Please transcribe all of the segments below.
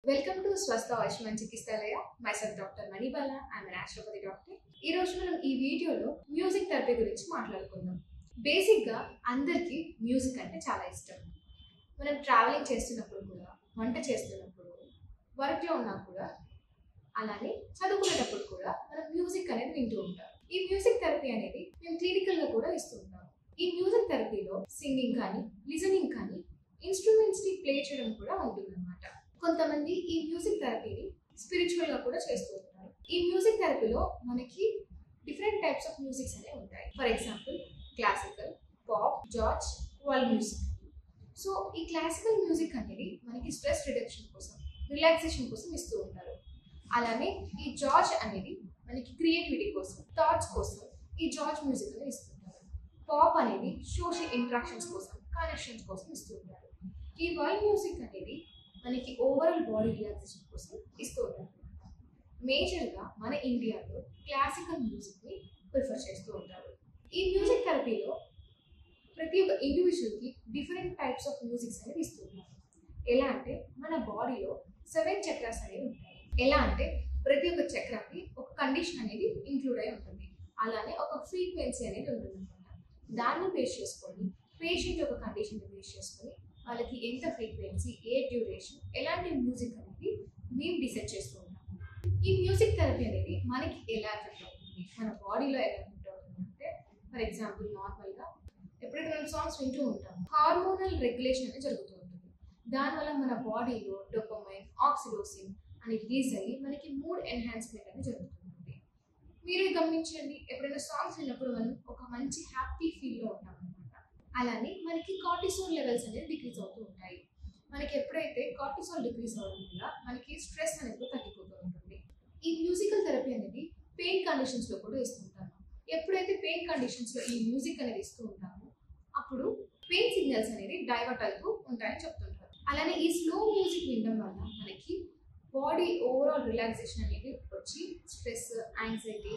Welcome to Swastha Ayushman Chikitsalaya. myself doctor Manibala. I'm an naturopathy doctor. ఈ రోజు మనం ఈ వీడియోలో మ్యూజిక్ థెరపీ గురించి మాట్లాడుకుందాం. బేసిక్గా అందరికీ మ్యూజిక్ అంటే చాలా ఇష్టం. మనం ట్రావెలింగ్ చేస్తున్నప్పుడు కూడా, వంట చేస్తున్నప్పుడు, వర్క్లో ఉన్నా కూడా, అలానే చదువుకునేటప్పుడు కూడా మనం మ్యూజిక్ అనేది వింటూ ఉంటాం. ఈ మ్యూజిక్ థెరపీ అనేది మేము క్లినికల్గా కూడా ఇస్తూ ఉంటాం. ఈ మ్యూజిక్ థెరపీలో సింగింగ్ కానీ, లిజనింగ్ కానీ, ఇన్స్ట్రుమెంట్స్ని ప్లే చేయడం కూడా ఉంటుందన్నమాట. కొంతమంది ఈ మ్యూజిక్ థెరపీని స్పిరిచువల్గా కూడా చేస్తూ ఉంటారు. ఈ మ్యూజిక్ థెరపీలో మనకి డిఫరెంట్ టైప్స్ ఆఫ్ మ్యూజిక్స్ అనేవి ఉంటాయి. For example classical, pop, George, world music. So ఈ క్లాసికల్ మ్యూజిక్ అనేది మనకి స్ట్రెస్ రిడక్షన్ కోసం, రిలాక్సేషన్ కోసం ఇస్తూ ఉంటారు. అలానే ఈ జార్జ్ అనేది మనకి క్రియేటివిటీ కోసం, థాట్స్ కోసం ఈ జార్జ్ మ్యూజిక్ అనేది ఇస్తుంటారు. పాప్ అనేది సోషల్ ఇంట్రాక్షన్స్ కోసం, కనెక్షన్స్ కోసం ఇస్తూ ఉంటారు. ఈ వరల్డ్ మ్యూజిక్ అనేది మనకి ఓవరాల్ బాడీ రిలాక్సేషన్ కోసం ఇస్తూ ఉంటారు. మేజర్గా మన ఇండియాలో క్లాసికల్ మ్యూజిక్ని ప్రిఫర్ చేస్తూ ఉంటారు. ఈ మ్యూజిక్ థెరపీలో ప్రతి ఒక్క ఇండివిజువల్కి డిఫరెంట్ టైప్స్ ఆఫ్ మ్యూజిక్స్ అనేవి ఇస్తూ ఉంటారు. ఎలా అంటే మన బాడీలో 7 చక్రాస్ అనేవి ఉంటాయి. ఎలా అంటే ప్రతి ఒక్క చక్రాకి ఒక కండిషన్ అనేది ఇంక్లూడ్ అయి ఉంటుంది. అలానే ఒక ఫ్రీక్వెన్సీ అనేది ఉంటుంది అనమాట. దాన్ని బేస్ చేసుకొని పేషెంట్ యొక్క కండిషన్ బేస్ చేసుకొని వాళ్ళకి ఎంత ఫ్రీక్వెన్సీ, ఏ డ్యూరేషన్, ఎలాంటి మ్యూజిక్ అనేది మేము డిసైడ్ చేస్తూ ఉంటాం. ఈ మ్యూజిక్ థెరపీ అనేది మనకి ఎలా ఎఫెక్ట్ అవుతుంది, మన బాడీలో ఎలా ఎఫెక్ట్ అవుతుంది అంటే, ఫర్ ఎగ్జాంపుల్ నార్మల్గా ఎప్పుడైతే మనం సాంగ్స్ వింటూ ఉంటామో హార్మోనల్ రెగ్యులేషన్ అనేది జరుగుతూ ఉంటుంది. దానివల్ల మన బాడీలో డోపమైన్, ఆక్సిటోసిన్ అని రిలీజ్ అయ్యి మనకి మూడ్ ఎన్హాన్స్మెంట్ అనేది జరుగుతుంది. మీరు గమనించండి, ఎప్పుడైనా సాంగ్స్ విన్నప్పుడు మనం ఒక మంచి హ్యాపీ ఫీల్లో ఉంటాం అనమాట. అలానే మనకి కార్టిసోల్ లెవెల్స్ అనేది డిక్రీజ్ అవుతూ ఉంటాయి. మనకి ఎప్పుడైతే కార్టిసోల్ డిక్రీజ్ అవ్వడం వల్ల మనకి స్ట్రెస్ అనేది తగ్గిపోతూ ఉంటుంది. ఈ మ్యూజికల్ థెరపీ అనేది పెయిన్ కండిషన్స్లో కూడా ఇస్తుంటాము. ఎప్పుడైతే పెయిన్ కండిషన్స్లో ఈ మ్యూజిక్ అనేది ఇస్తూ ఉంటామో అప్పుడు పెయిన్ సిగ్నల్స్ అనేది డైవర్ట్ అవుతూ ఉంటాయని చెప్తుంటారు. అలానే ఈ స్లో మ్యూజిక్ వినడం వల్ల మనకి బాడీ ఓవరాల్ రిలాక్సేషన్ అనేది వచ్చి స్ట్రెస్, యాంగ్జైటీ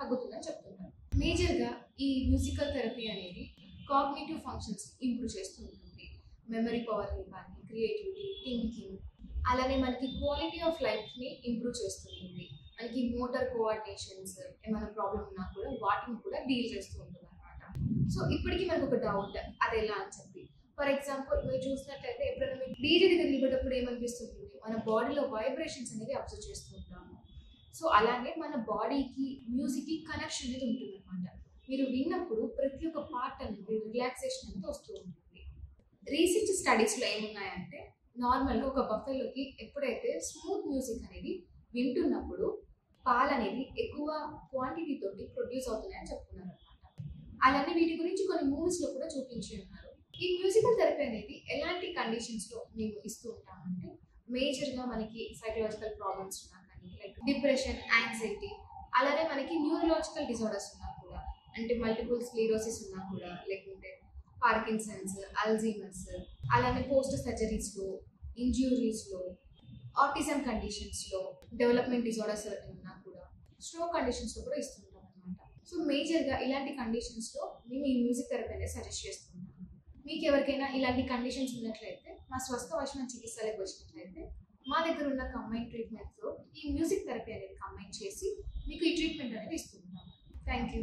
తగ్గుతుందని చెప్తుంటారు. మేజర్గా ఈ మ్యూజికల్ థెరపీ అనేది కాగ్నిటివ్ ఫంక్షన్స్ ఇంప్రూవ్ చేస్తూ ఉంటుంది. మెమరీ పవర్ని కానీ, క్రియేటివిటీ, థింకింగ్, అలానే మనకి క్వాలిటీ ఆఫ్ లైఫ్ని ఇంప్రూవ్ చేస్తుంది. మనకి మోటార్ కోఆర్డినేషన్స్ ఏమైనా ప్రాబ్లం ఉన్నా కూడా వాటిని కూడా డీల్ చేస్తూ ఉంటుంది అనమాట. సో ఇప్పటికీ మనకు ఒక డౌట్, అది ఎలా అని చెప్పి. ఫర్ ఎగ్జాంపుల్ మీరు చూసినట్లయితే ఎప్పుడైనా మీరు డీజే దగ్గర నిలబడేటప్పుడు ఏమనిపిస్తుంది, మన బాడీలో వైబ్రేషన్స్ అనేది అబ్జర్వ్ చేస్తూ ఉంటాము. సో అలానే మన బాడీకి మ్యూజిక్కి కనెక్షన్ అనేది ఉంటుంది అనమాట. మీరు విన్నప్పుడు ప్రతి ఒక్క పార్ట్ అనేది రిలాక్సేషన్ అనేది వస్తూ ఉంటుంది. రీసెంట్ స్టడీస్లో ఏమున్నాయంటే, నార్మల్గా ఒక బఫెలోకి ఎప్పుడైతే స్మూత్ మ్యూజిక్ అనేది వింటున్నప్పుడు పాలు అనేది ఎక్కువ క్వాంటిటీ తోటి ప్రొడ్యూస్ అవుతున్నాయని చెప్తున్నారు అనమాట. అలానే వీటి గురించి కొన్ని మూవీస్లో కూడా చూపించి ఉన్నారు. ఈ మ్యూజికల్ థెరపీ అనేది ఎలాంటి కండిషన్స్లో మేము ఇస్తూ ఉంటామంటే, మేజర్గా మనకి సైకలాజికల్ ప్రాబ్లమ్స్ ఉన్నా కానీ, లైక్ డిప్రెషన్, యాంగ్జైటీ, అలానే మనకి న్యూరలాజికల్ డిజార్డర్స్ ఉన్నా కూడా, అంటే మల్టిపుల్ స్క్లీరోసిస్ ఉన్నా కూడా, లేకుంటే పార్కిన్సన్స్, అల్జీమర్స్, అలానే పోస్ట్ సర్జరీస్లో, ఇంజ్యూరీస్లో, ఆటిజం కండిషన్స్లో, డెవలప్మెంట్ డిజార్డర్స్ ఉన్నా కూడా, స్ట్రోక్ కండిషన్స్లో కూడా ఇస్తుంటాం అనమాట. సో మేజర్గా ఇలాంటి కండిషన్స్లో మేము ఈ మ్యూజిక్ థెరపీ అనేది సజెస్ట్ చేస్తుంటాం. మీకు ఎవరికైనా ఇలాంటి కండిషన్స్ ఉన్నట్లయితే మా స్వస్థ ఆయుష్మాన్ చికిత్సలకు వచ్చినట్లయితే మా దగ్గర ఉన్న కంబైన్ ట్రీట్మెంట్తో ఈ మ్యూజిక్ థెరపీ అనేది కంబైన్ చేసి మీకు ఈ ట్రీట్మెంట్ అనేది ఇస్తుంటాం. Thank you.